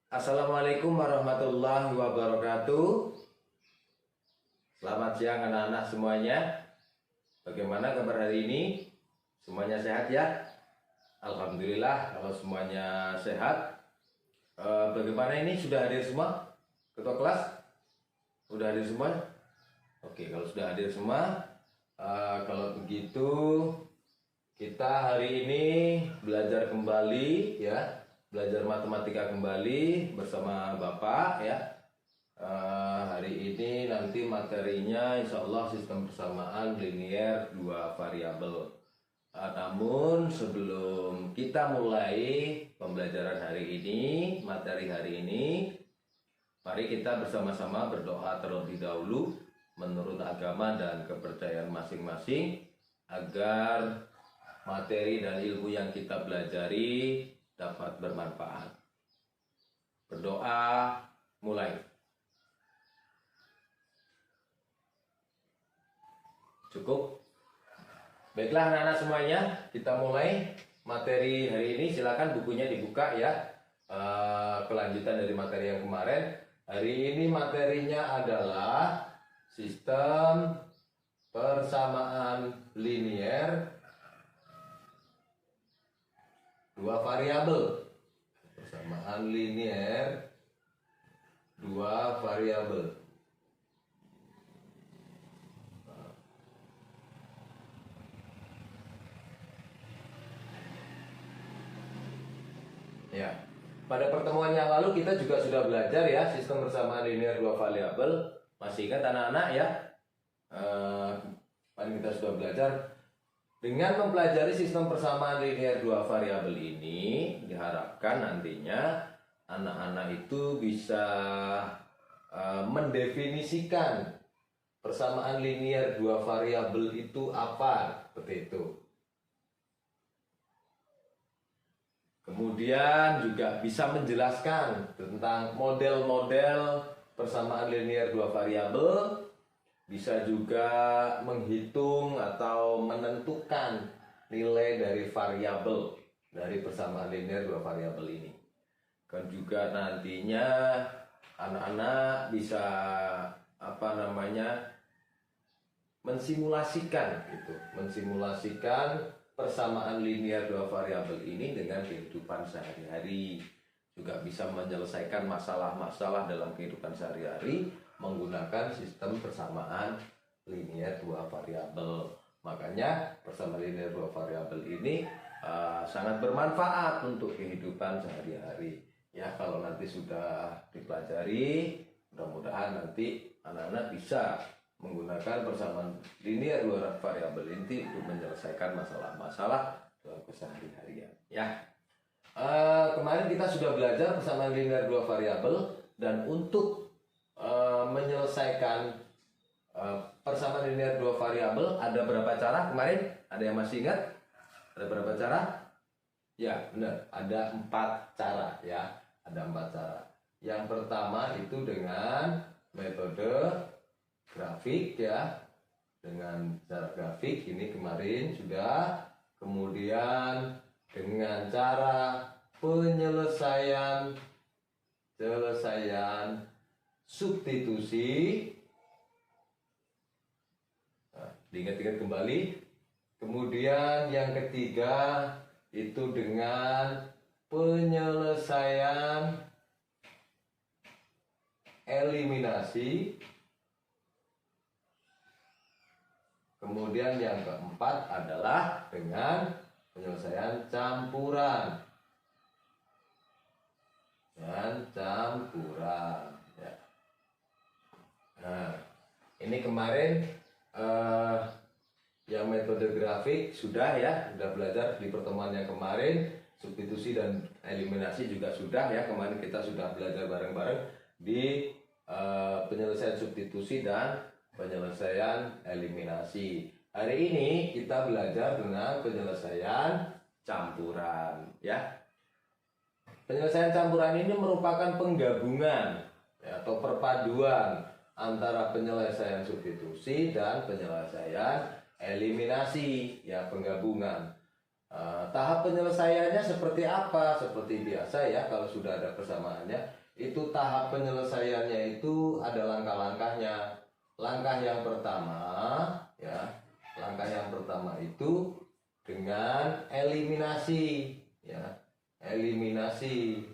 Assalamualaikum warahmatullahi wabarakatuh. Selamat siang anak-anak semuanya. Bagaimana kabar hari ini? Semuanya sehat ya? Alhamdulillah kalau semuanya sehat. Bagaimana ini, sudah hadir semua? Ketua kelas? Sudah hadir semua? Oke, kalau sudah hadir semua, kalau begitu kita hari ini belajar kembali ya. Belajar matematika kembali bersama Bapak ya. Hari ini nanti materinya insya Allah sistem persamaan linier dua variabel. Namun sebelum kita mulai pembelajaran hari ini, materi hari ini, mari kita bersama-sama berdoa terlebih dahulu menurut agama dan kepercayaan masing-masing agar materi dan ilmu yang kita pelajari dapat bermanfaat. Berdoa mulai. Cukup? Baiklah anak-anak semuanya, kita mulai materi hari ini. Silakan bukunya dibuka ya. Kelanjutan dari materi yang kemarin. Hari ini materinya adalah sistem persamaan linier dua variabel. Persamaan linier dua variabel. Ya, pada pertemuan yang lalu kita juga sudah belajar ya sistem persamaan linier dua variabel. Masih ingat anak-anak ya? Kita sudah belajar. Dengan mempelajari sistem persamaan linier dua variabel ini, diharapkan nantinya anak-anak itu bisa mendefinisikan persamaan linier dua variabel itu apa, seperti itu. Kemudian juga bisa menjelaskan tentang model-model persamaan linier dua variabel. Bisa juga menghitung atau menentukan nilai dari variabel dari persamaan linier dua variabel ini. Dan juga nantinya anak-anak bisa mensimulasikan gitu, mensimulasikan persamaan linier dua variabel ini dengan kehidupan sehari-hari. Juga bisa menyelesaikan masalah-masalah dalam kehidupan sehari-hari menggunakan sistem persamaan linier dua variabel. Makanya persamaan linier dua variabel ini sangat bermanfaat untuk kehidupan sehari-hari. Ya, kalau nanti sudah dipelajari, mudah-mudahan nanti anak-anak bisa menggunakan persamaan linier dua variabel ini untuk menyelesaikan masalah-masalah dalam keseharian. Ya. Kemarin kita sudah belajar persamaan linier dua variabel, dan untuk menyelesaikan persamaan linier dua variabel ada berapa cara kemarin? Ada yang masih ingat? Ada berapa cara? Ya, benar. Ada 4 cara ya. Ada 4 cara. Yang pertama itu dengan metode grafik ya. Dengan cara grafik ini kemarin sudah. Kemudian dengan cara penyelesaian substitusi. Nah, diingat-ingat kembali. Kemudian yang ketiga itu dengan penyelesaian eliminasi. Kemudian yang keempat adalah dengan penyelesaian campuran. Dan campuran ya. Nah, ini kemarin yang metode grafik sudah belajar di pertemuan yang kemarin. Substitusi dan eliminasi juga sudah ya, kemarin kita sudah belajar bareng-bareng di penyelesaian substitusi dan penyelesaian eliminasi. Hari ini kita belajar dengan penyelesaian campuran ya. Penyelesaian campuran ini merupakan penggabungan ya, atau perpaduan antara penyelesaian substitusi dan penyelesaian eliminasi ya, penggabungan. Tahap penyelesaiannya seperti apa? Seperti biasa ya, kalau sudah ada persamaannya, itu tahap penyelesaiannya itu ada langkah-langkahnya. Langkah yang pertama, ya, langkah yang pertama itu dengan eliminasi, ya, eliminasi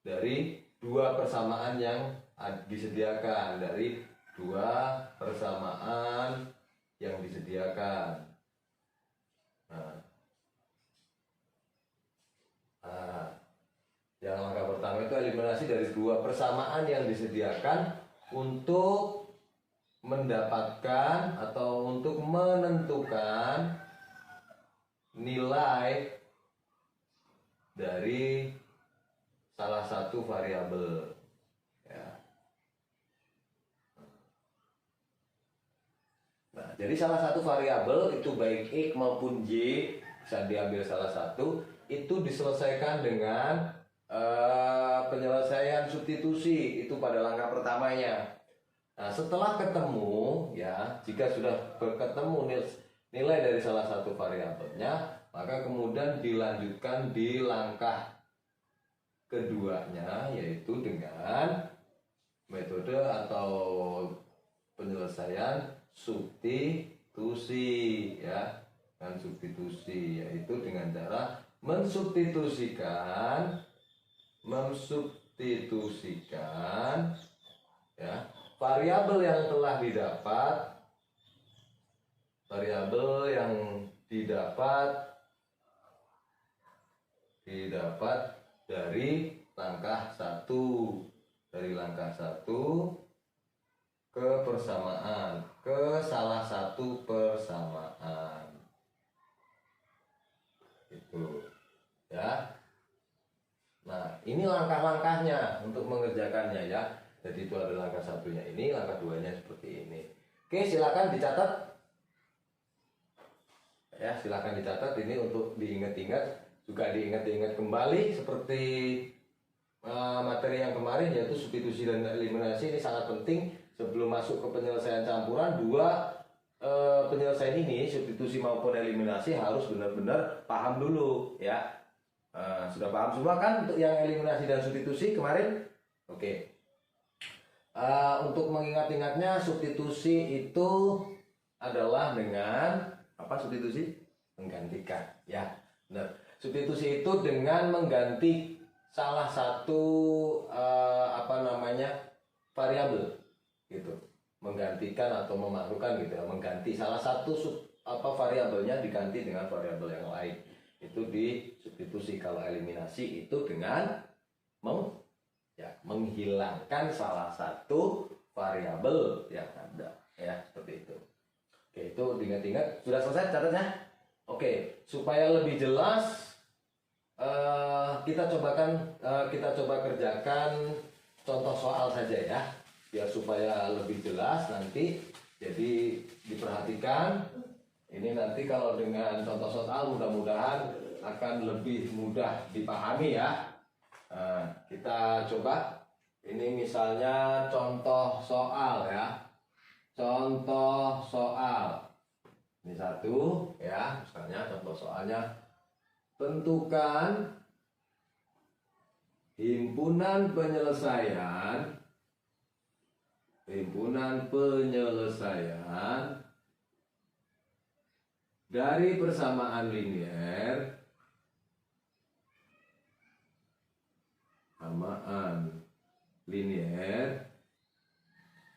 dari dua persamaan yang disediakan, dari dua persamaan yang disediakan. Yang langkah pertama itu eliminasi dari dua persamaan yang disediakan untuk mendapatkan atau untuk menentukan nilai dari salah satu variabel. Ya. Nah, jadi salah satu variabel itu baik X maupun Y bisa diambil salah satu, itu diselesaikan dengan penyelesaian substitusi itu pada langkah pertamanya. Nah, setelah ketemu, ya, jika sudah ketemu nilai dari salah satu variabelnya, maka kemudian dilanjutkan di langkah keduanya, yaitu dengan metode atau penyelesaian substitusi, ya, dengan substitusi, yaitu dengan cara mensubstitusikan ya variabel yang telah didapat, dari langkah 1 ke persamaan, ke salah satu persamaan. Itu ya. Nah, ini langkah-langkahnya untuk mengerjakannya ya. Jadi itu ada langkah satunya ini, langkah duanya seperti ini. Oke, silakan dicatat. Ya, silakan dicatat ini untuk diingat-ingat, juga diingat-ingat kembali seperti materi yang kemarin, yaitu substitusi dan eliminasi. Ini sangat penting sebelum masuk ke penyelesaian campuran. Dua penyelesaian ini, substitusi maupun eliminasi, harus benar-benar paham dulu ya. Sudah paham semua kan untuk yang eliminasi dan substitusi kemarin? Oke. Untuk mengingat-ingatnya, substitusi itu adalah dengan apa? Substitusi menggantikan, ya. Benar. Substitusi itu dengan mengganti salah satu variabel, gitu. Menggantikan atau memakrukan, gitu ya. Mengganti salah satu variabelnya diganti dengan variabel yang lain. Itu di substitusi. Kalau eliminasi itu dengan menghilangkan salah satu variabel yang ada, ya, seperti itu. Oke, itu diingat-ingat. Sudah selesai catatnya? Oke, supaya lebih jelas kita coba kerjakan contoh soal saja ya, biar supaya lebih jelas nanti. Jadi diperhatikan. Ini nanti kalau dengan contoh soal mudah-mudahan akan lebih mudah dipahami ya. Nah, kita coba. Ini misalnya contoh soal ya. Contoh soal. Ini satu ya, misalnya contoh soalnya. Tentukan himpunan penyelesaian dari persamaan linier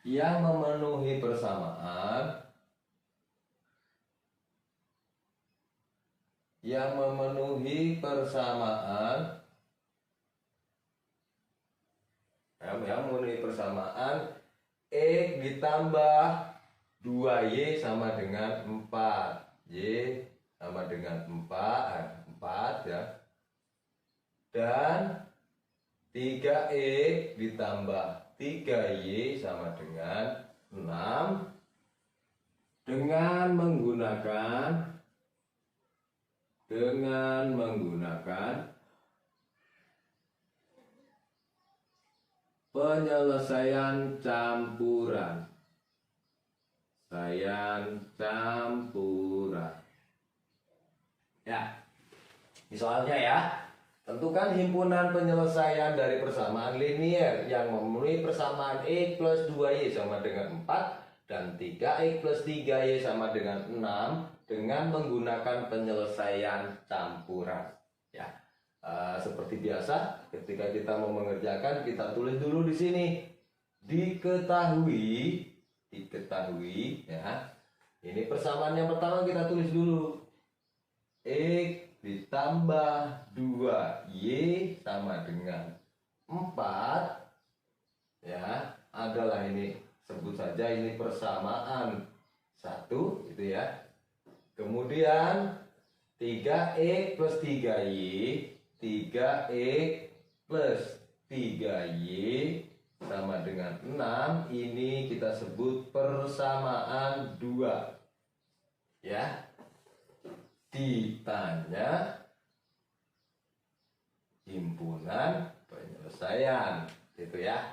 yang memenuhi persamaan X ditambah 2Y sama dengan 4. Y sama dengan 4 ya. Dan 3X ditambah 3Y sama dengan 6 dengan menggunakan penyelesaian campuran. Ya. Misalnya ya, tentukan himpunan penyelesaian dari persamaan linier yang memenuhi persamaan X plus 2Y sama dengan 4 dan 3X plus 3Y sama dengan 6 dengan menggunakan penyelesaian campuran. Ya, seperti biasa, ketika kita mau mengerjakan, kita tulis dulu di sini. Diketahui, ya. Ini persamaan yang pertama kita tulis dulu. X ditambah 2Y sama dengan 4, ya, adalah ini, sebut saja ini persamaan 1 gitu ya. Kemudian 3X plus 3Y, 3X plus 3Y sama dengan 6, ini kita sebut persamaan 2. Ya. Ditanya himpunan penyelesaian, gitu ya.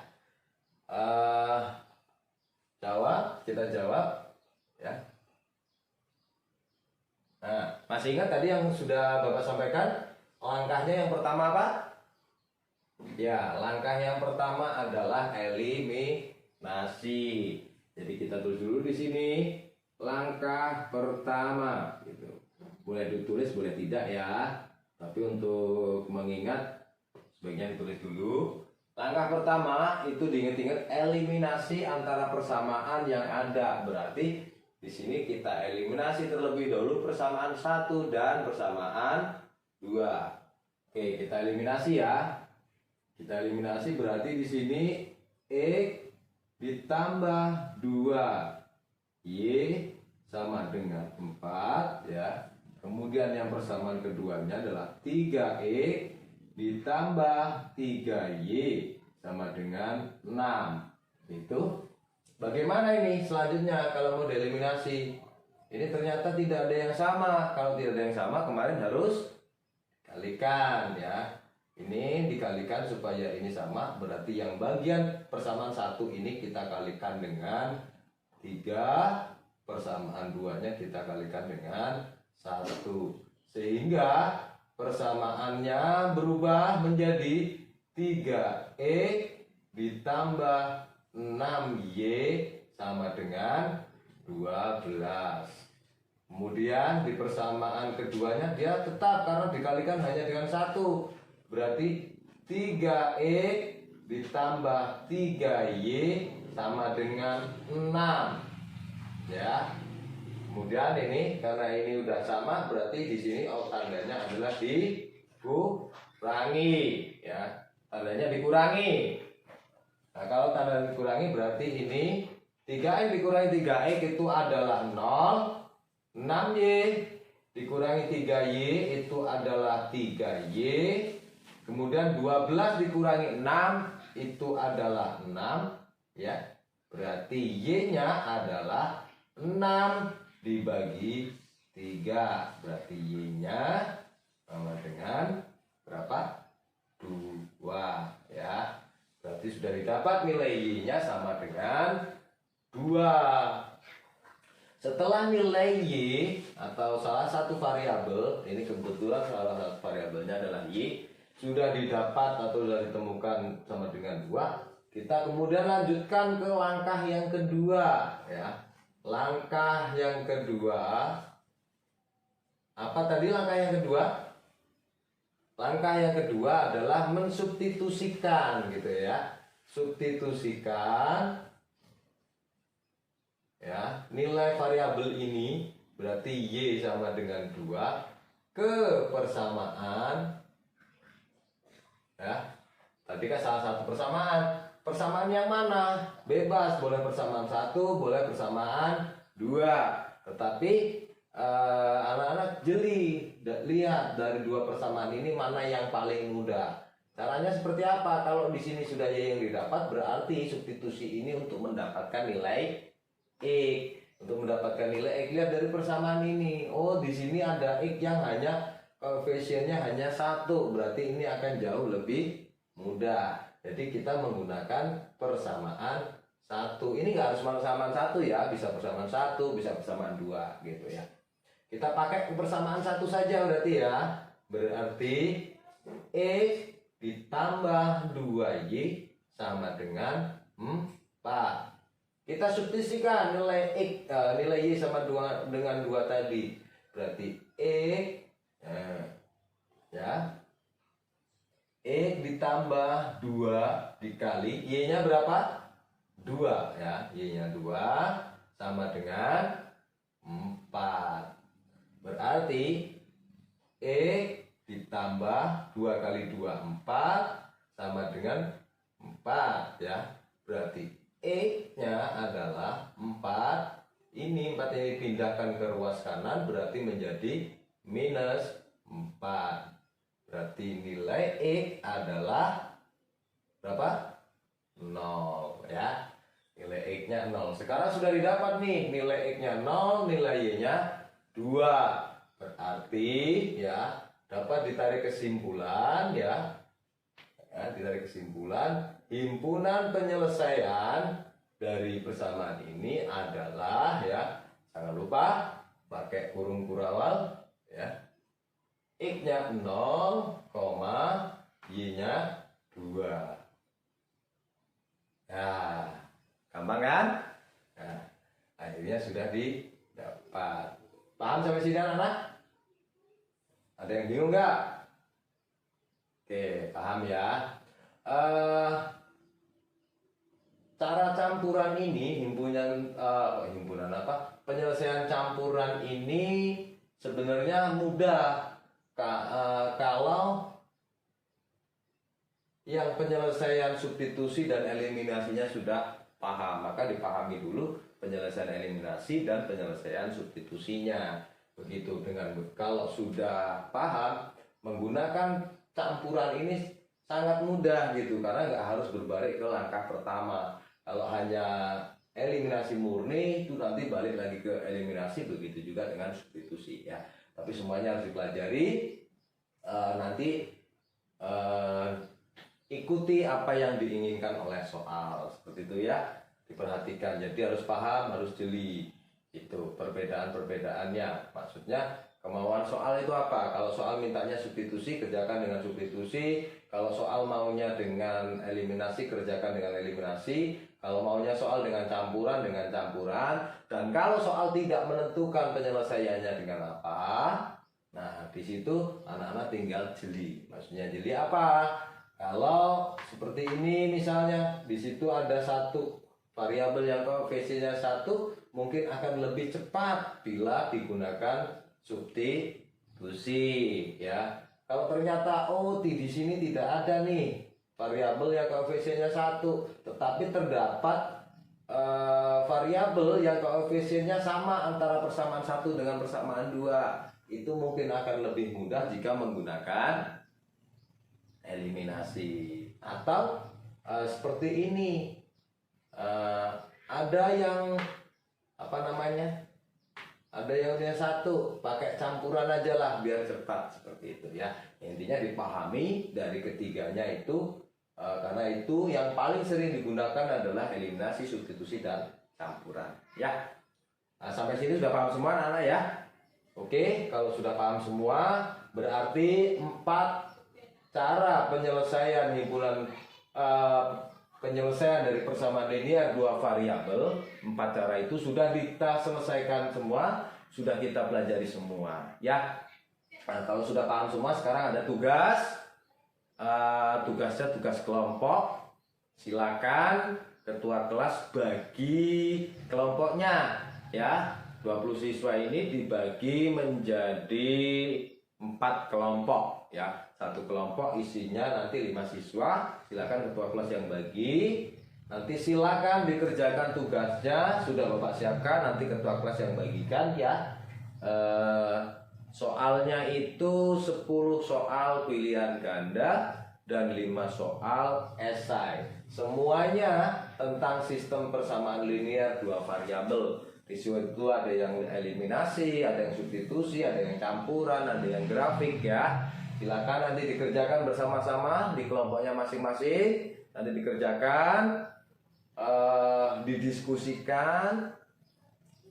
Kita jawab ya. Nah, masih ingat tadi yang sudah Bapak sampaikan? Langkahnya yang pertama apa? Ya, langkah yang pertama adalah eliminasi. Jadi kita tulis dulu di sini langkah pertama gitu. Boleh ditulis, boleh tidak ya. Tapi untuk mengingat sebaiknya ditulis dulu. Langkah pertama itu diingat-ingat, eliminasi antara persamaan yang ada. Berarti di sini kita eliminasi terlebih dahulu persamaan 1 dan persamaan 2. Oke, kita eliminasi ya. Kita eliminasi berarti di sini X ditambah 2Y sama dengan 4 ya. Kemudian yang persamaan keduanya adalah 3X ditambah 3Y sama dengan 6. Itu bagaimana ini selanjutnya kalau mau dieliminasi? Ini ternyata tidak ada yang sama. Kalau tidak ada yang sama, kemarin harus kalikan ya. Ini dikalikan supaya ini sama, berarti yang bagian persamaan 1 ini kita kalikan dengan 3, persamaan 2-nya kita kalikan dengan 1. Sehingga persamaannya berubah menjadi 3X ditambah 6Y sama dengan 12. Kemudian di persamaan keduanya dia tetap karena dikalikan hanya dengan 1. Berarti 3X ditambah 3Y sama dengan 6. Ya. Kemudian ini karena ini udah sama, berarti di sini tandanya adalah dikurangi ya. Tandanya dikurangi. Nah, kalau tanda dikurangi berarti ini 3X dikurangi 3X itu adalah 0. 6Y dikurangi 3Y itu adalah 3Y. Kemudian 12 dikurangi 6 itu adalah 6 ya. Berarti Y-nya adalah 6 dibagi 3. Berarti Y-nya sama dengan berapa? 2 ya. Berarti sudah didapat nilai Y-nya sama dengan 2. Setelah nilai Y atau salah satu variabel, ini kebetulan salah satu variabelnya adalah Y, sudah didapat atau sudah ditemukan sama dengan 2, kita kemudian lanjutkan ke langkah yang kedua ya. Langkah yang kedua, apa tadi langkah yang kedua? Langkah yang kedua adalah mensubstitusikan gitu ya. Substitusikan ya, nilai variabel ini berarti Y sama dengan 2 ke persamaan ya. Tadi kan salah satu persamaan. Persamaan yang mana? Bebas, boleh persamaan 1, boleh persamaan 2. Tetapi anak-anak jeli lihat dari 2 persamaan ini mana yang paling mudah. Caranya seperti apa? Kalau di sini sudah Y yang didapat, berarti substitusi ini untuk mendapatkan nilai X. Untuk mendapatkan nilai X, lihat dari persamaan ini. Oh, di sini ada X yang hanya koefisiennya hanya 1. Berarti ini akan jauh lebih mudah. Jadi kita menggunakan persamaan 1. Ini nggak harus persamaan 1 ya, bisa persamaan 1, bisa persamaan 2 gitu ya. Kita pakai persamaan 1 saja berarti ya. Berarti X ditambah 2Y sama dengan 4. Kita substitusikan nilai X, nilai Y sama dengan 2 tadi. Berarti X, ya, X ditambah 2 dikali Y-nya berapa? 2 ya, Y-nya 2 sama dengan 4. Berarti X ditambah 2 kali 2 4 sama dengan 4 ya. Berarti X-nya adalah 4. Ini 4 yang dipindahkan ke ruas kanan berarti menjadi minus 4. Berarti nilai X adalah berapa? 0 ya. Nilai X-nya 0. Sekarang sudah didapat nih, nilai X-nya 0, nilai Y-nya 2. Berarti ya dapat ditarik kesimpulan ditarik kesimpulan himpunan penyelesaian dari persamaan ini adalah ya, jangan lupa pakai kurung kurawal ya, X-nya 0, Y-nya 2. Nah, gampang kan? Nah, akhirnya sudah didapat. Paham sampai sini anak-anak? Ada yang bingung nggak? Oke, paham ya. Cara campuran ini, penyelesaian campuran ini sebenarnya mudah kalau yang penyelesaian substitusi dan eliminasinya sudah paham. Maka dipahami dulu penyelesaian eliminasi dan penyelesaian substitusinya. Begitu, kalau sudah paham menggunakan campuran ini sangat mudah gitu, karena nggak harus berbalik ke langkah pertama. Kalau hanya eliminasi murni itu nanti balik lagi ke eliminasi, begitu juga dengan substitusi ya. Tapi semuanya harus dipelajari. Nanti ikuti apa yang diinginkan oleh soal, seperti itu ya. Diperhatikan, jadi harus paham, harus jeli. Itu perbedaan-perbedaannya. Maksudnya kemauan soal itu apa? Kalau soal mintanya substitusi, kerjakan dengan substitusi. Kalau soal maunya dengan eliminasi, kerjakan dengan eliminasi. Kalau maunya soal dengan campuran, dengan campuran. Dan kalau soal tidak menentukan penyelesaiannya dengan apa, nah di situ anak-anak tinggal jeli. Maksudnya jeli apa? Kalau seperti ini misalnya, di situ ada satu variabel yang koefisiennya 1, mungkin akan lebih cepat bila digunakan substitusi ya. Kalau ternyata di sini tidak ada nih variabel yang koefisiennya 1, tetapi terdapat variabel yang koefisiennya sama antara persamaan 1 dengan persamaan 2, itu mungkin akan lebih mudah jika menggunakan eliminasi. Atau seperti ini, ada yang ada yang punya 1, pakai campuran aja lah biar cepat, seperti itu ya. Intinya dipahami dari ketiganya itu, karena itu yang paling sering digunakan adalah eliminasi, substitusi, dan campuran ya. Nah, sampai sini sudah paham semua anak-anak ya. Oke, kalau sudah paham semua berarti 4 cara penyelesaian penyelesaian dari persamaan linear 2 variabel, 4 cara itu sudah kita selesaikan semua, sudah kita pelajari semua ya. Nah, kalau sudah paham semua, sekarang ada tugasnya tugas kelompok. Silakan ketua kelas bagi kelompoknya ya. 20 siswa ini dibagi menjadi 4 kelompok ya. Satu kelompok isinya nanti 5 siswa. Silakan ketua kelas yang bagi. Nanti silakan dikerjakan tugasnya. Sudah Bapak siapkan, nanti ketua kelas yang bagikan ya. Soalnya itu 10 soal pilihan ganda dan 5 soal esai. Semuanya tentang sistem persamaan linear 2 variabel. Di situ ada yang eliminasi, ada yang substitusi, ada yang campuran, ada yang grafik ya. Silakan nanti dikerjakan bersama-sama di kelompoknya masing-masing. Nanti dikerjakan, didiskusikan,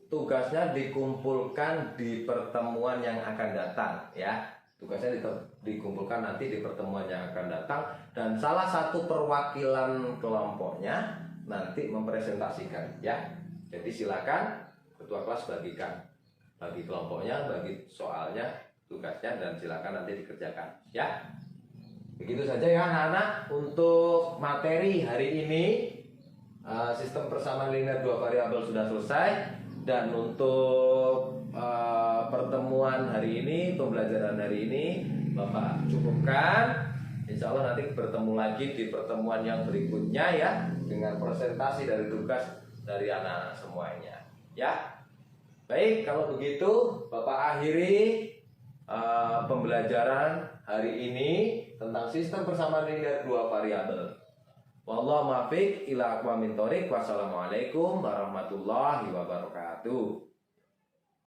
tugasnya dikumpulkan di pertemuan yang akan datang ya. Tugasnya dikumpulkan nanti di pertemuan yang akan datang, dan salah satu perwakilan kelompoknya nanti mempresentasikan ya. Jadi silakan ketua kelas bagikan, bagi kelompoknya, bagi soalnya, tugasnya, dan silakan nanti dikerjakan ya. Begitu saja ya anak-anak untuk materi hari ini. Sistem persamaan linear dua variabel sudah selesai, dan untuk pertemuan hari ini, pembelajaran hari ini Bapak cukupkan. Insya Allah nanti bertemu lagi di pertemuan yang berikutnya ya, dengan presentasi dari tugas dari anak-anak semuanya ya. Baik, kalau begitu Bapak akhiri pembelajaran hari ini tentang sistem persamaan linear dua variabel. Wallahu muwaffiq ila aqwamit thoriq. Wassalamualaikum warahmatullahi wabarakatuh.